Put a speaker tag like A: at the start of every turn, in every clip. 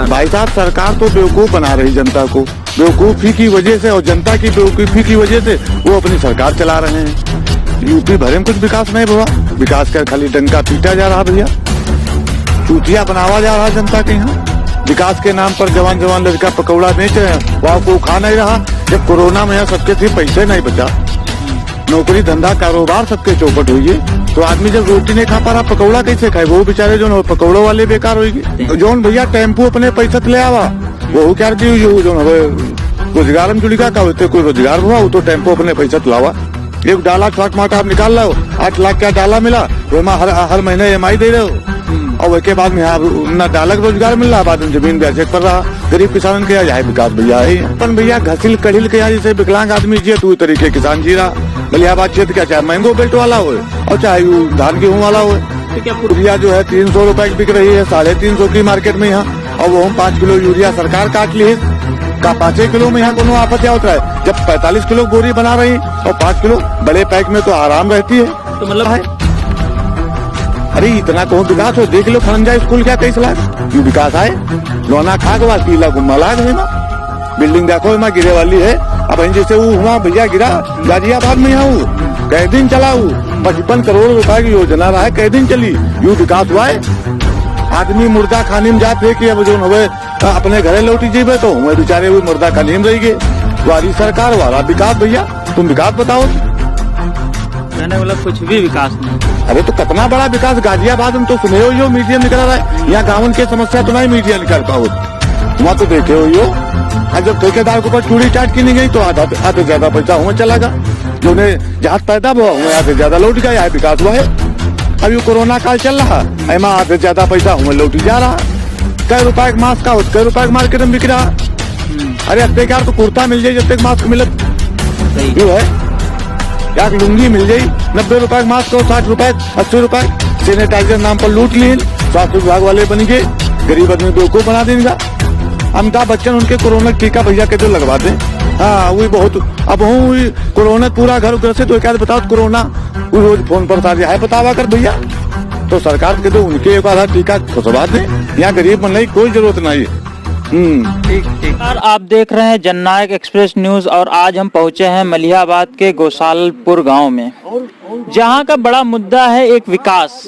A: सरकार?
B: भाई साहब, सरकार तो बेवकूफ बना रही जनता को, बेवकूफी की वजह से और जनता की बेवकूफी की वजह से वो अपनी सरकार चला रहे हैं। यूपी भरे में कुछ विकास नहीं हुआ, विकास का खाली डंका पीटा जा रहा भैया, चूतिया बनावा जा रहा जनता के यहाँ। विकास के नाम पर जवान जवान लड़का पकौड़ा बेच रहे हैं, वहाँ को खा नहीं रहा। जब कोरोना में यहाँ सबके थे पैसे नहीं बचा, नौकरी धंधा कारोबार सबके चौपट हुई है, तो आदमी जब रोटी नहीं खा पा रहा पकौड़ा कैसे खाए? वो बेचारे जो पकौड़ों वाले बेकार होगी। जोन भैया टेम्पो अपने पैसा ले आवा, वो क्या जो रोजगार में जुड़ी का होते कोई रोजगार हुआ, वो तो टेम्पो अपने पैसा लावा। एक डाला छोट मोटा आप निकाल लो, 8 लाख का डाला मिला, वो हर महीने EMI दे रहे हो, और उसके बाद में न डालक रोजगार मिल रहा, बाद में जमीन बेचे पर रहा। गरीब किसान के यहाँ विकास भैया है अपन भैया घसील कढ़िल के यहाँ जैसे विकलांग आदमी जिये तो तरीके किसान जी रहा। मलिहाबाद क्षेत्र क्या, चाहे मैंगो बेल्ट वाला हो और चाहे धान गेहूँ वाला हो। क्या यूरिया जो है 300 रुपए की बिक रही है, 350 की मार्केट में यहाँ, और वो 5 किलो यूरिया सरकार काट ली है का 5 किलो में यहाँ कोनो आपत्ति होता है। जब 45 किलो बोरी बना रही और 5 किलो बड़े पैक में तो आराम रहती है।
A: तो मतलब
B: है अरे इतना कहूँ विकास हो, देख लो खरंजा स्कूल क्या 23 लाख क्यों विकास आए, लोना खा के बाद पीला गुम्मा लाग है ना, बिल्डिंग देखो वहाँ गिरे वाली है। अब जैसे वो हुआ भैया गिरा गाजियाबाद में यहाँ कई दिन चला, 55 करोड़ रुपए की योजना रहा है, कई दिन चली, यू विकास हुआ है। आदमी मुर्दा खानी में जाते कि अब जो हवे अपने घरे लौटी जीवे तो हमें बेचारे वो मुर्दा खानी में रही गए। वारी सरकार वाला विकास भैया, तुम विकास बताओ।
A: मैंने बोला कुछ भी विकास नहीं।
B: अरे तो कितना बड़ा विकास गाजियाबाद में तो सुने हो यो मीडिया निकल रहा है, यहाँ गाँव की समस्या तो नहीं मीडिया निकल पाओ, वहाँ तो देखे हो यो। जब ठेकेदार के ऊपर चूड़ी चाट की नहीं गई तो आधे ज्यादा पैसा हुआ चला गया, जो जहाज पैदा हुआ हुआ आधे ज्यादा लौट गया, यहाँ विकास हुआ है। अभी कोरोना काल चल रहा, एमा आधे ज्यादा पैसा हुआ लौट जा रहा। कई रुपए का मास्क का कई रुपए का मार्केट में बिक रहा। अरे अब यार तो कुर्ता मिल जाये, जब तक मास्क मिले जो है यार लुंगी मिल जाये 90 रुपए का मास्क और 60 रुपए 80 रुपए सैनिटाइजर नाम पर लूट लिए। स्वास्थ्य विभाग वाले बन गए, गरीब आदमी बेवकूफ बना देगा। अमिताभ बच्चन उनके कोरोना टीका भैया के तो लगवा दे, हाँ वही बहुत। अब हूँ कोरोना पूरा घर से तो क्या बताओ कोरोना रोज फोन पर ताजा है बतावा कर भैया, तो सरकार के तो उनके एक आधा टीका खुशवा दे, यहाँ गरीब बनने की कोई जरूरत नहीं है।
A: ठीक। और आप देख रहे हैं जननायक एक्सप्रेस न्यूज, और आज हम पहुंचे हैं मलिहाबाद के गोसालपुर गांव में, जहां का बड़ा मुद्दा है एक विकास।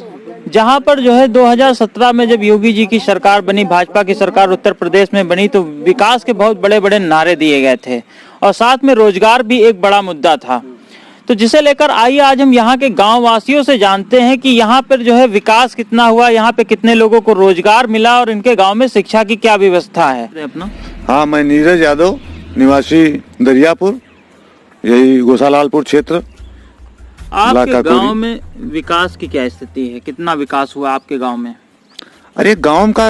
A: जहां पर जो है 2017 में जब योगी जी की सरकार बनी, भाजपा की सरकार उत्तर प्रदेश में बनी, तो विकास के बहुत बड़े बड़े नारे दिए गए थे, और साथ में रोजगार भी एक बड़ा मुद्दा था। तो जिसे लेकर आइए आज हम यहाँ के गांव वासियों से जानते हैं कि यहाँ पर जो है विकास कितना हुआ, यहाँ पे कितने लोगों को रोजगार मिला, और इनके गांव में शिक्षा की क्या व्यवस्था है। अपना
B: हाँ, मैं नीरज यादव, निवासी दरियापुर, यही गोसालालपुर क्षेत्र।
A: आपके गांव में विकास की क्या स्थिति है, कितना विकास हुआ आपके गांव में?
B: अरे गांव का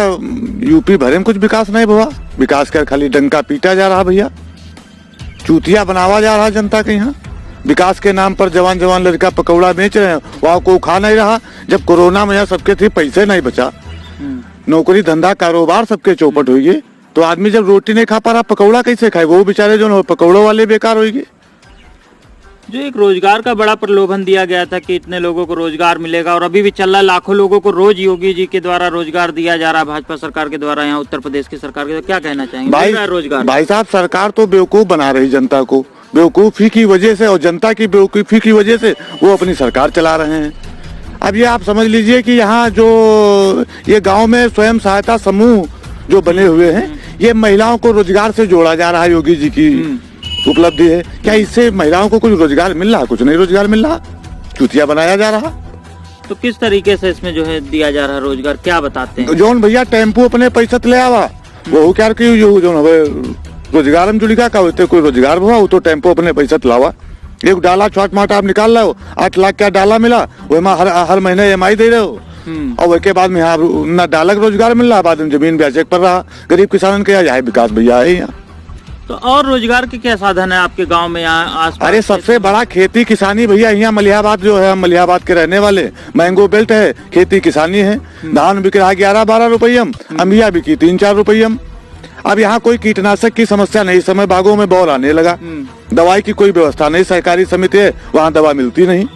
B: यूपी भरे में कुछ विकास नहीं हुआ, विकास का खाली डंका पीटा जा रहा भैया, चूतिया बनावा जा रहा जनता के यहाँ। विकास के नाम पर जवान जवान लड़का पकौड़ा बेच रहे हैं, वहाँ को खा नहीं रहा। जब कोरोना में यहाँ सबके थे पैसे नहीं बचा, नौकरी धंधा कारोबार सबके चौपट हुई है, तो आदमी जब रोटी नहीं खा पा रहा पकौड़ा कैसे खाए? वो बेचारे जो पकौड़ों वाले बेकार होगी।
A: जो एक रोजगार का बड़ा प्रलोभन दिया गया था कि इतने लोगों को रोजगार मिलेगा, और अभी भी चल रहा है, लाखों लोगों को रोज योगी जी के द्वारा रोजगार दिया जा रहा है, भाजपा सरकार के द्वारा, यहाँ उत्तर प्रदेश की सरकार के। क्या कहना चाहेंगे रोजगार?
B: भाई साहब, सरकार तो बेवकूफ बना रही जनता को, बेवकूफी की वजह से और जनता की बेवकूफी की वजह से वो अपनी सरकार चला रहे हैं। अब ये आप समझ लीजिए कि यहाँ जो ये गांव में स्वयं सहायता समूह जो बने हुए हैं, ये महिलाओं को रोजगार से जोड़ा जा रहा है, योगी जी की उपलब्धि है। क्या इससे महिलाओं को कुछ रोजगार मिल रहा? कुछ नहीं रोजगार मिल रहा, चूतिया बनाया जा रहा।
A: तो किस तरीके से इसमें जो है दिया जा रहा है रोजगार, क्या बताते हैं?
B: जोन भैया टेम्पो अपने पैसा ले आवा, वो क्या जो रोजगार में जुड़ी का होते कोई रोजगार हुआ, वो तो टेम्पो अपने पैसा लावा। एक डाला छोट मोटा आप निकाल लो, 8 लाख का डाला मिला, वो हर महीने EMI दे रहे हो, और उसके बाद में यहाँ न डालक रोजगार मिल रहा, बाद में जमीन बेचे पर रहा। गरीब किसान के यहाँ विकास भैया है यहाँ।
A: तो और रोजगार के क्या साधन है आपके गांव में यहाँ आसपास?
B: अरे सबसे बड़ा खेती किसानी भैया, यहाँ मलिहाबाद जो है, मलिहाबाद के रहने वाले, मैंगो बेल्ट है, खेती किसानी है। धान बिक रहा 11-12 रुपये, अम्बिया बिकी 3-4 रुपये। अब यहाँ कोई कीटनाशक की समस्या नहीं, समय बागों में बौर आने लगा, दवाई की कोई व्यवस्था नहीं, सहकारी समिति है, वहाँ दवा मिलती नहीं।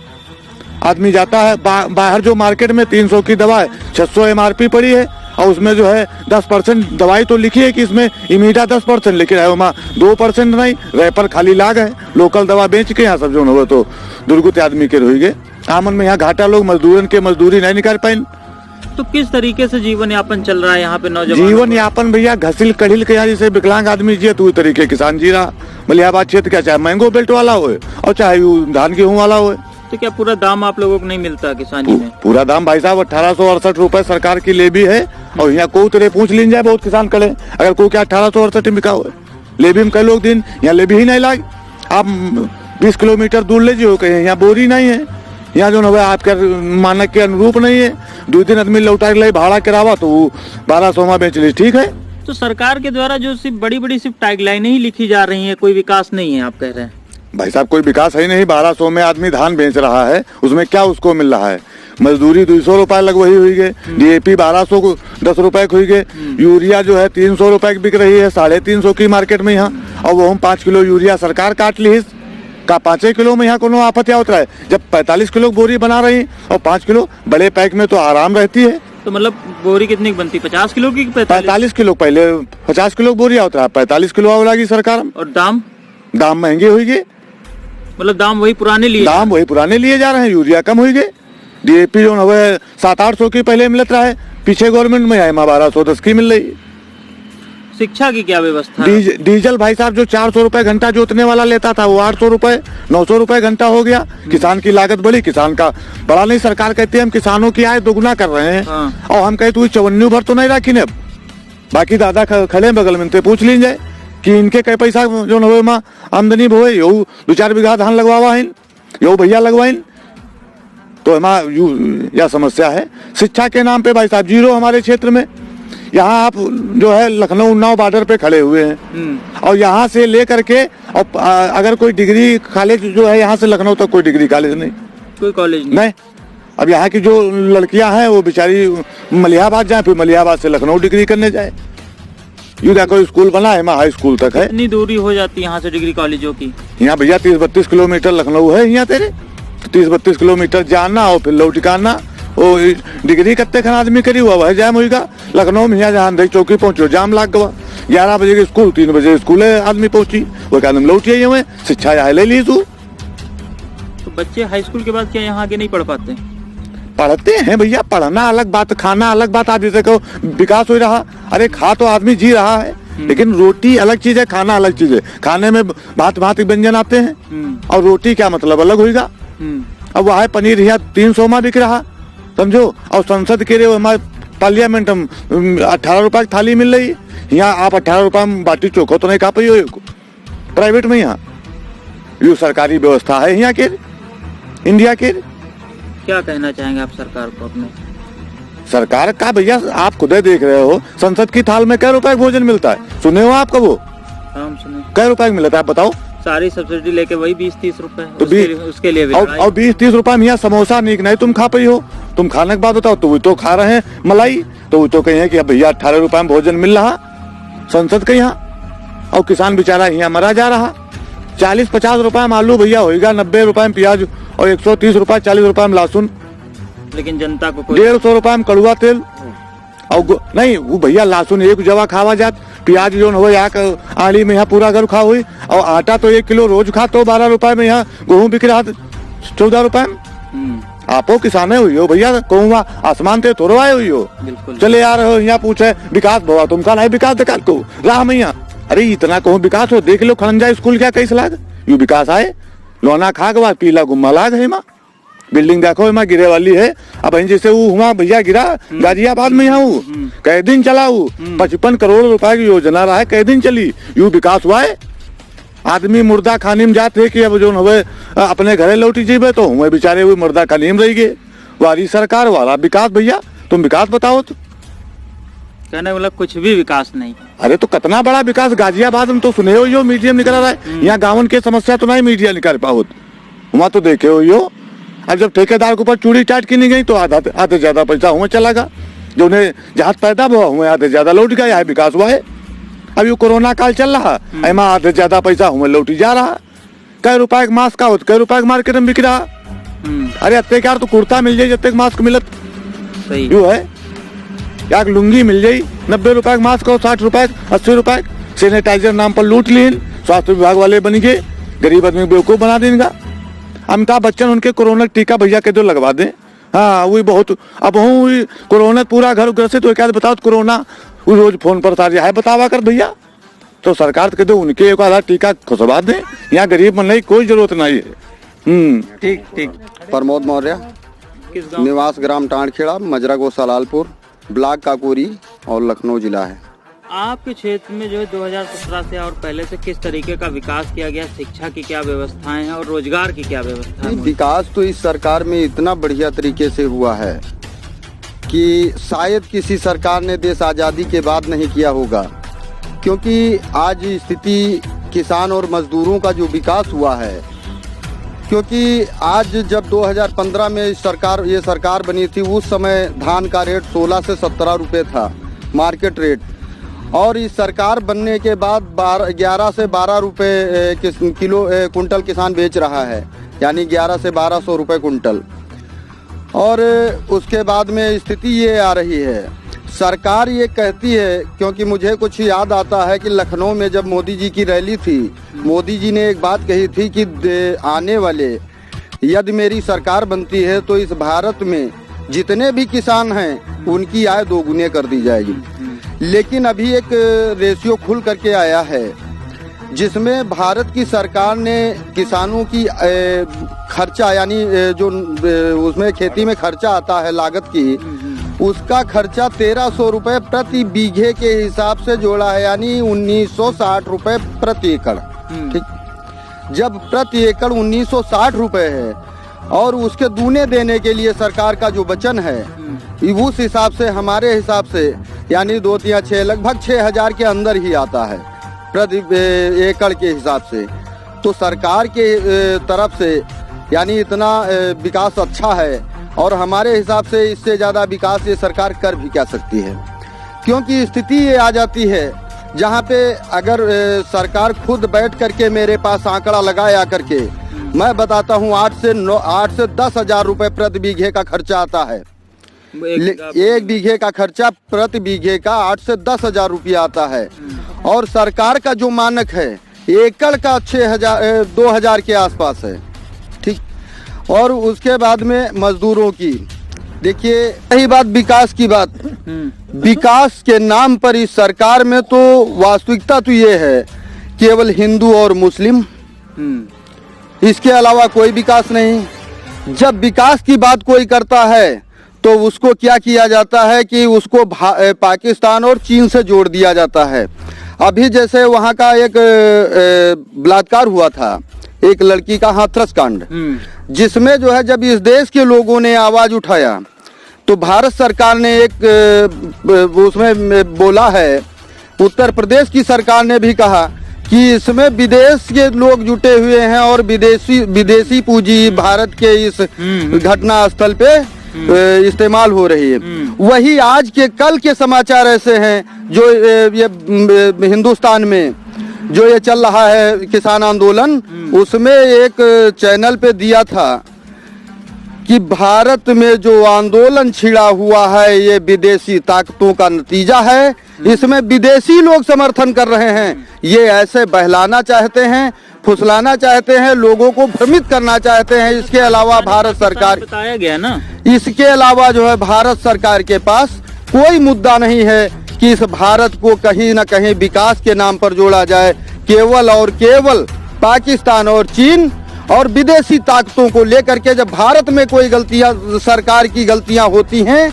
B: आदमी जाता है बाहर जो मार्केट में 300 की दवा है, 600 MRP पड़ी है, और उसमें जो है 10% दवाई तो लिखी है कि इसमें इमीडा 10%, लेकिन है वहाँ 2% नहीं, रैपर खाली लाग है। लोकल दवा बेच के यहाँ सब जो हो तो दुर्गत आदमी के रह गए। आमन में यहाँ घाटा लोग मजदूरन के मजदूरी नहीं निकाल पाए।
A: तो किस तरीके से जीवन यापन चल रहा है यहाँ पे नौजवान?
B: जीवन यापन भैया घसिल कढ़िल के यहाँ जैसे विकलांग आदमी जिये तो तरीके किसान जी रहा। मलिहाबाद क्षेत्र क्या, चाहे मैंगो बेल्ट वाला हो और चाहे धान गेहूं वाला हो।
A: तो क्या पूरा दाम आप लोगों को नहीं मिलता किसानी में?
B: पूरा दाम भाई साहब 1868 रुपए सरकार की लेवी है। और यहाँ को तेरे पूछ लीन जाए बहुत किसान खड़े, अगर कोई क्या 1868 में बिका हुआ लेवी में कई लोग दिन यहाँ लेवी ही नहीं लाग। आप 20 किलोमीटर दूर ले जाओ कहीं, यहाँ बोरी नहीं है, यहाँ जो है आपके मानक के अनुरूप नहीं है। 2 दिन आदमी लौटा के भाड़ा करावा तो 1200 में बेच ली, ठीक है।
A: तो सरकार के द्वारा जो सिर्फ बड़ी सिर्फ टैगलाइनें ही लिखी जा रही हैं, कोई विकास नहीं है आप कह रहे हैं?
B: भाई साहब कोई विकास है ही नहीं। 1200 में आदमी धान बेच रहा है, उसमें क्या उसको मिल रहा है? मजदूरी 200 रुपए लगवही हुई गए, DAP 1200 को 10 रुपए हुई गए, यूरिया जो है 300 रुपए की बिक रही है, 350 की मार्केट में यहाँ। और वो हम 5 किलो यूरिया सरकार काट ली का 5 किलो में यहाँ कोनो आफत या उतरा है। जब 45 किलो बोरी बना रही और 5 किलो बड़े पैक में तो आराम रहती है।
A: तो मतलब बोरी कितनी बनती, 50 किलो की?
B: 45 किलो, पहले 50 किलो बोरी उतरा, 45 किलो आवलागी सरकार।
A: और दाम
B: महंगी हुई गई,
A: मतलब दाम वही पुराने लिए
B: जा रहे हैं। यूरिया कम हुई गई, DAP जो है 700-800 की पहले मिलत रहा है, पीछे गवर्नमेंट में है 1210 की मिल रही।
A: शिक्षा की क्या व्यवस्था?
B: डीजल भाई साहब जो 400 रुपए घंटा जोतने वाला लेता था वो 800 रुपए 900 रुपए घंटा हो गया। किसान की लागत बढ़ी, किसान का बड़ा नहीं। सरकार कहती है हम किसानों की आय दोगुना कर रहे हैं। और हम कहते हुए 54 भर तो नहीं रखी ने। बाकी दादा खड़े बगल में ते पूछ लीजिए कि इनके कई पैसा जो नवे में आमदनी भोए, यो 2-4 बीघा धान लगवावा है, यो भैया लगवाइन। तो यह समस्या है। शिक्षा के नाम पे भाई साहब 0 हमारे क्षेत्र में। यहाँ आप जो है लखनऊ उन्नाव बॉर्डर पे खड़े हुए हैं और यहाँ से लेकर के और अगर कोई डिग्री कॉलेज जो है यहाँ से लखनऊ तक कोई डिग्री कॉलेज नहीं, कोई कॉलेज नहीं। अब यहाँ की जो लड़कियां हैं वो बेचारी मलिहाबाद जाए, फिर मलिहाबाद से लखनऊ डिग्री करने जाए। यू कोई स्कूल बना है, हाई स्कूल तक है।
A: इतनी दूरी हो जाती है यहाँ से डिग्री कॉलेजों की? यहाँ
B: भैया 30-32 किलोमीटर लखनऊ है यहाँ तेरे, 30-32 किलोमीटर जाना और फिर लौट के आना। वो डिग्री कत्ते खन आदमी करी हुआ वह जाम होगा। लखनऊ में यहाँ जहाँ देख चौकी पहुंचो जाम लाग गवा। 11 बजे के स्कूल, 3 बजे स्कूल आदमी पहुंची, वो कहने लौट आई हुए शिक्षा यहाँ ले ली तू।
A: तो बच्चे हाई स्कूल के बाद क्या यहाँ आगे नहीं पढ़ पाते?
B: पढ़ते हैं भैया, पढ़ना अलग बात, खाना अलग बात। आप जैसे कहो विकास हो रहा, अरे खा तो आदमी जी रहा है, लेकिन रोटी अलग चीज है, खाना अलग चीज है। खाने में भांति भांति व्यंजन आते हैं और रोटी क्या मतलब अलग होगा। अब वह है पनीर यहाँ 300 में बिक रहा, समझो। और संसद के लिए हमारे पार्लियामेंट हम 18 रुपए की थाली मिल रही, यहाँ आप 18 रुपए में बाटी चोखा तो नहीं खा पाई हो प्राइवेट में। यहाँ ये सरकारी व्यवस्था है यहाँ के इंडिया के।
A: क्या कहना चाहेंगे आप सरकार को अपने?
B: सरकार का भैया आप खुद देख रहे हो, संसद की थाल में कै रुपए भोजन मिलता है, सुने हो आप? वो
A: हम सुने।
B: कै रुपए मिलता है आप बताओ?
A: सारी सब्सिडी लेके वही 20-30 रुपए
B: तो
A: उसके लिए
B: और 20-30 रुपए में यहाँ समोसा नहीं तुम खा पाई हो। तुम खाने के बाद बताओ तो वो तो खा रहे हैं मलाई, तो वो तो कहे कि भैया 18 रुपए में भोजन मिल रहा संसद के यहाँ, और किसान बेचारा यहाँ मरा जा रहा। 40-50 रुपए में आलू भैया होगा, 90 रुपए में प्याज और 130 रुपए 40 रुपए में लहसुन,
A: लेकिन जनता को
B: 150 रुपए में कड़ुआ तेल। और नहीं वो भैया लहसुन एक जवा खावा जात, प्याज जो हो यहाँ आली में यहाँ पूरा घर खा हुई, और आटा तो 1 किलो रोज खा तो 12 रुपए में। यहाँ गेहूँ बिक रहा 14 रुपए में। आपो किसाने हुई हो भैया, कहूँ आसमान ते थोड़ा आए हुई हो, चले आ रहे हो यहाँ पूछे विकास भवा, तुमका नहीं विकास देखा को राह मैया। अरे इतना कहूँ विकास हो, देख लो खड़ंजा स्कूल क्या कैसे लाग, यू विकास आए लोना खा के बाद पीला गुम्मा लाग है। बिल्डिंग देखो इमा गिरे वाली है। अब जैसे वो हुआ भैया गिरा गाजियाबाद में, यहाँ कई दिन चला 55 करोड़ रुपए की योजना रहा है, कई दिन चली, यू विकास हुआ है। आदमी मुर्दा खानी में जाते कि अब जो हुए अपने घरे लौटी जीवे, तो हुए बेचारे हुए मुर्दा खानी में रह गए। वाली सरकार वाला विकास भैया, तुम विकास बताओ तो।
A: कहने मतलब कुछ भी विकास नहीं।
B: अरे तो कितना बड़ा विकास गाजियाबाद में तो सुने हो यो मीडिया निकल रहा है। यहाँ गाँव की समस्या तो नहीं मीडिया निकाल पाओ, वहाँ तो देखे हो यो। अब जब ठेकेदार के ऊपर चूड़ी चाट की नहीं गई तो आधे ज्यादा पैसा हुआ चला गया, जो उन्हें जहाँ पैदा हुआ हुए आधे ज्यादा लौट गया, यहाँ विकास हुआ है। अब ये कोरोना काल चल रहा, एमा आधे ज्यादा पैसा हुए लौटी जा रहा। कई रुपए का मास्क का हो, कई रुपए का मार्केट में बिक रहा। अरे अत्याचार तो कुर्ता मिल जाए जब तक मास्क मिलत, सही यू है। या लुंगी मिल जाई 90 रुपए का मास्क और 60 रुपए 80 रुपए सैनिटाइजर नाम पर लूट लिए स्वास्थ्य विभाग वाले बन गए, गरीब आदमी बेवकूफ बना देंगे। अमिताभ बच्चन उनके कोरोना टीका भैया के दो लगवा दें। हाँ वही बहुत, अब हूँ कोरोना पूरा घर ग्रसित हो, क्या बताओ कोरोना रोज फोन पर ताजा है बतावा कर भैया, तो सरकार के दो उनके एक आधा टीका खुशवा दें, यहाँ गरीब बनने की कोई जरूरत नहीं है।
A: ठीक ठीक।
C: प्रमोद मौर्य,
A: किस गाँव?
C: निवास ग्राम टांडखेड़ा, मजरा गोसालालपुर, ब्लॉक काकोरी और लखनऊ जिला है।
A: आपके क्षेत्र में जो है 2017 से और पहले से किस तरीके का विकास किया गया, शिक्षा की क्या व्यवस्थाएं हैं और रोजगार की क्या व्यवस्था है?
C: विकास तो इस सरकार में इतना बढ़िया तरीके से हुआ है कि शायद किसी सरकार ने देश आज़ादी के बाद नहीं किया होगा, क्योंकि आज स्थिति किसान और मजदूरों का जो विकास हुआ है, क्योंकि आज जब 2015 में ये सरकार बनी थी, उस समय धान का रेट 16 से 17 रुपये था मार्केट रेट, और इस सरकार बनने के बाद 11 से 12 रुपये किलो कुंटल किसान बेच रहा है, यानी 11 से 1200 रुपये कुंटल। और उसके बाद में स्थिति ये आ रही है, सरकार ये कहती है, क्योंकि मुझे कुछ याद आता है कि लखनऊ में जब मोदी जी की रैली थी, मोदी जी ने एक बात कही थी कि आने वाले यदि मेरी सरकार बनती है तो इस भारत में जितने भी किसान हैं उनकी आय दोगुने कर दी जाएगी। लेकिन अभी एक रेशियो खुल करके आया है जिसमें भारत की सरकार ने किसानों की खर्चा, यानी जो उसमें खेती में खर्चा आता है लागत की, उसका खर्चा 1300 रुपये प्रति बीघे के हिसाब से जोड़ा है, यानी 1960 रुपये प्रति एकड़। ठीक, जब प्रति एकड़ 1960 रुपये है और उसके दूने देने के लिए सरकार का जो वचन है, उस हिसाब से हमारे हिसाब से यानी 2 या 6 लगभग 6000 के अंदर ही आता है प्रति एकड़ के हिसाब से। तो सरकार के तरफ से यानी इतना विकास अच्छा है, और हमारे हिसाब से इससे ज़्यादा विकास ये सरकार कर भी क्या सकती है, क्योंकि स्थिति ये आ जाती है जहाँ पे अगर सरकार खुद बैठ करके मेरे पास आंकड़ा लगाया करके मैं बताता हूँ 8 से 10 हजार रुपये प्रति बीघे का खर्चा आता है। एक बीघे का खर्चा प्रति बीघे का 8 से 10 हजार रुपया आता है, और सरकार का जो मानक है एकड़ का 2000 के आसपास है। ठीक, और उसके बाद में मजदूरों की देखिए, यही बात विकास की बात, विकास के नाम पर इस सरकार में तो वास्तविकता तो ये है केवल हिंदू और मुस्लिम, इसके अलावा कोई विकास नहीं। जब विकास की बात कोई करता है तो उसको क्या किया जाता है कि उसको पाकिस्तान और चीन से जोड़ दिया जाता है। अभी जैसे वहाँ का एक बलात्कार हुआ था, एक लड़की का हाथरस कांड, जिसमें जो है जब इस देश के लोगों ने आवाज उठाया तो भारत सरकार ने एक उसमें बोला है, उत्तर प्रदेश की सरकार ने भी कहा कि इसमें विदेश के लोग जुटे हुए हैं और विदेशी पूंजी भारत के इस घटना स्थल पे इस्तेमाल हो रही है। वही आज के कल के समाचार ऐसे हैं जो ये हिंदुस्तान में जो ये चल रहा है किसान आंदोलन, उसमें एक चैनल पे दिया था कि भारत में जो आंदोलन छिड़ा हुआ है ये विदेशी ताकतों का नतीजा है, इसमें विदेशी लोग समर्थन कर रहे हैं। ये ऐसे बहलाना चाहते हैं, फुसलाना चाहते हैं, लोगों को भ्रमित करना चाहते हैं। इसके अलावा भारत सरकार,
A: बताया गया ना,
C: इसके अलावा जो है भारत सरकार के पास कोई मुद्दा नहीं है कि इस भारत को कहीं न कहीं विकास के नाम पर जोड़ा जाए। केवल और केवल पाकिस्तान और चीन और विदेशी ताकतों को लेकर के जब भारत में कोई गलतियां, सरकार की गलतियां होती हैं,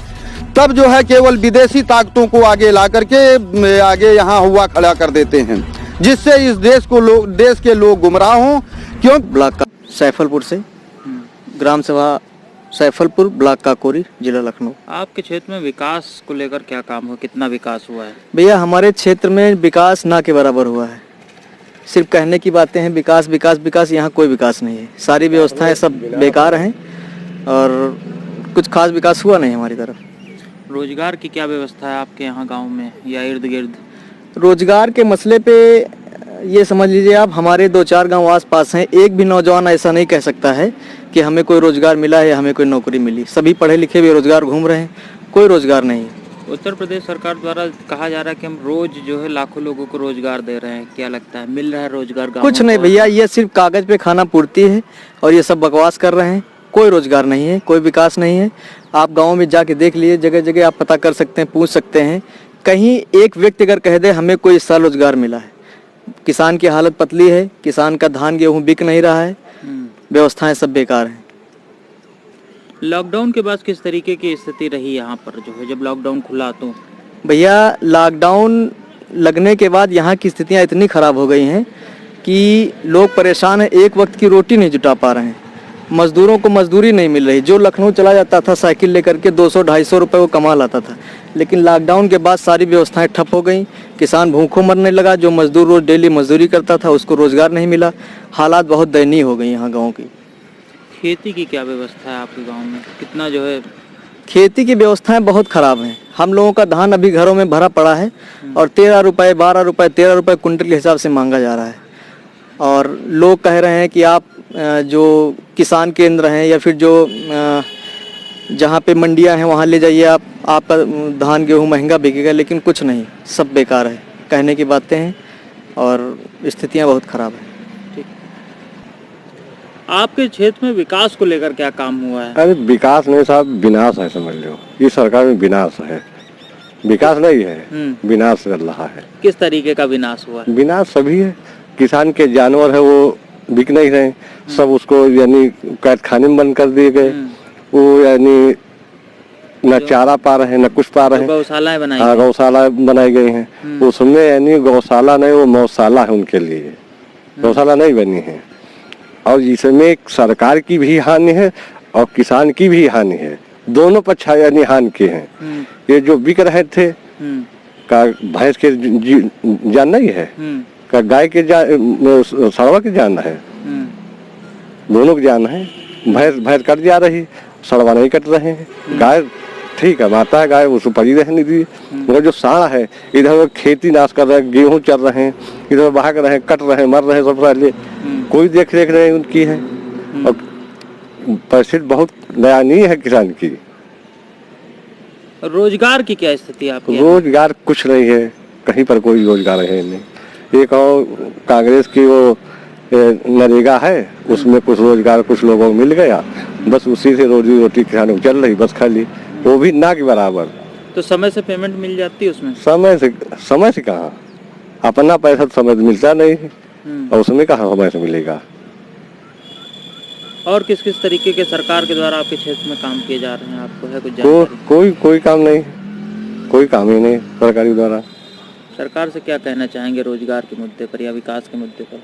C: तब जो है केवल विदेशी ताकतों को आगे ला करके आगे यहाँ हुआ खड़ा कर देते हैं, जिससे इस देश के लोग गुमराह हों। क्यों?
D: ब्लॉक का सैफलपुर से, ग्राम सभा सैफलपुर, ब्लॉक काकोरी, जिला लखनऊ।
A: आपके क्षेत्र में विकास को लेकर क्या काम हुआ, कितना विकास हुआ है?
D: भैया हमारे क्षेत्र में विकास ना के बराबर हुआ है, सिर्फ कहने की बातें हैं। विकास विकास विकास, यहाँ कोई विकास नहीं है, सारी व्यवस्थाएं सब बेकार हैं और कुछ खास विकास हुआ नहीं हमारी तरफ।
A: रोजगार की क्या व्यवस्था है आपके यहाँ गांव में या इर्द गिर्द?
D: रोजगार के मसले पे ये समझ लीजिए आप, हमारे 2-4 गांव आस पास हैं, एक भी नौजवान ऐसा नहीं कह सकता है कि हमें कोई रोजगार मिला है या हमें कोई नौकरी मिली। सभी पढ़े लिखे बेरोजगार घूम रहे हैं, कोई रोजगार नहीं।
A: उत्तर प्रदेश सरकार द्वारा कहा जा रहा है कि हम रोज जो है लाखों लोगों को रोजगार दे रहे हैं, क्या लगता है मिल रहा है रोजगार गाँवों
D: कुछ नहीं
A: को?
D: भैया, ये सिर्फ कागज पे खाना पूर्ति है और ये सब बकवास कर रहे हैं। कोई रोजगार नहीं है, कोई विकास नहीं है। आप गाँव में जाके देख लिए, जगह जगह आप पता कर सकते हैं, पूछ सकते हैं। कहीं एक व्यक्ति अगर कह दे हमें कोई इस साल रोजगार मिला है। किसान की हालत पतली है, किसान का धान गेहूँ बिक नहीं रहा है, व्यवस्थाएं सब बेकार हैं।
A: लॉकडाउन के बाद किस तरीके की स्थिति रही यहाँ पर जो है, जब लॉकडाउन खुला तो?
D: भैया लॉकडाउन लगने के बाद यहाँ की स्थितियाँ इतनी ख़राब हो गई हैं कि लोग परेशान हैं, एक वक्त की रोटी नहीं जुटा पा रहे हैं। मजदूरों को मजदूरी नहीं मिल रही। जो लखनऊ चला जाता था साइकिल लेकर के 200-250 रुपये वो कमा लाता था, लेकिन लॉकडाउन के बाद सारी व्यवस्थाएं ठप हो गई। किसान भूखों मरने लगा। जो मजदूर रोज डेली मजदूरी करता था उसको रोजगार नहीं मिला। हालात बहुत दयनीय हो गई यहाँ गाँव की।
A: खेती की क्या व्यवस्था है आपके गाँव में? कितना जो है
D: खेती की व्यवस्थाएं बहुत ख़राब हैं। हम लोगों का धान अभी घरों में भरा पड़ा है और 13 रुपये, 12 रुपये, 13 रुपये कुंटल के हिसाब से मांगा जा रहा है। और लोग कह रहे हैं कि आप जो किसान केंद्र हैं या फिर जो जहाँ पे मंडियाँ हैं वहाँ ले जाइए, आपका धान गेहूँ महंगा बिकेगा, लेकिन कुछ नहीं, सब बेकार है। कहने की बातें हैं और स्थितियाँ बहुत ख़राब हैं।
A: आपके क्षेत्र में विकास को लेकर क्या काम हुआ है?
E: अरे विकास नहीं साहब, विनाश है, समझ लो। ये सरकार में विनाश है, विकास नहीं है, विनाश चल रहा है।
A: किस तरीके का विनाश हुआ है?
E: विनाश सभी है। किसान के जानवर है वो बिक नहीं रहे, सब उसको यानी कैद खाने में बंद कर दिए गए। वो यानी न चारा पा रहे हैं न कुछ पा रहे हैं।
A: गौशालाएं बनाई
E: हाँ, गौशाला बनाई गई हैं। उसमें यानी गौशाला नहीं, वो मौशाला है उनके लिए, गौशाला नहीं बनी है। और इसमें सरकार की भी हानि है और किसान की भी हानि है। दोनों पक्ष यानी हानि के हैं। ये जो बिक रहे थे का भैंस के जान नहीं है, का गाय के सड़वा के जान है, दोनों की जान है। भैंस कट जा रही, सड़वा नहीं कट रहे हैं। गाय ठीक है, माता है गाय, उसको पड़ी रहने दी। मगर जो साढ़ है इधर खेती नाश कर रहे हैं, गेहूं चल रहे हैं, इधर भाग रहे हैं, कट रहे हैं, मर रहे हैं सब पहले। कोई देख रेख नहीं उनकी है। और परिस्थिति बहुत दयनीय है किसान की।
A: रोजगार की क्या स्थिति आपकी?
E: रोजगार कुछ नहीं है, कहीं पर कोई रोजगार है नहीं। एक और कांग्रेस की वो नरेगा है, उसमें कुछ रोजगार कुछ लोगों को मिल गया, बस उसी से रोजी रोटी किसानों को चल रही, बस खाली वो भी ना के बराबर।
A: तो समय से पेमेंट मिल जाती है उसमें?
E: समय से कहाँ, अपना पैसा तो समय मिलता नहीं और उसमें कहाँ समय से मिलेगा।
A: और किस किस तरीके के सरकार के द्वारा आपके क्षेत्र में काम किए जा रहे हैं, आपको है कुछ जानकारी?
E: कोई काम नहीं, कोई काम ही नहीं सरकारी द्वारा।
A: सरकार से क्या कहना चाहेंगे रोजगार के मुद्दे पर या विकास के मुद्दे पर?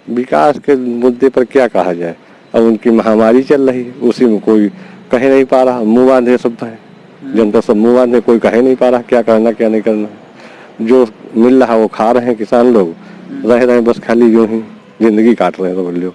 E: विकास के मुद्दे पर क्या कहा जाए, अब उनकी महामारी चल रही है, उसी में कोई कह नहीं पा रहा। मुँह बांधे सब है, जनता सब मुँह बांधे, कोई कह नहीं पा रहा क्या करना क्या नहीं करना। जो मिल रहा वो खा रहे हैं किसान लोग, रह रहे हैं बस खाली यूं ही जिंदगी काट रहे हैं, समझ लो।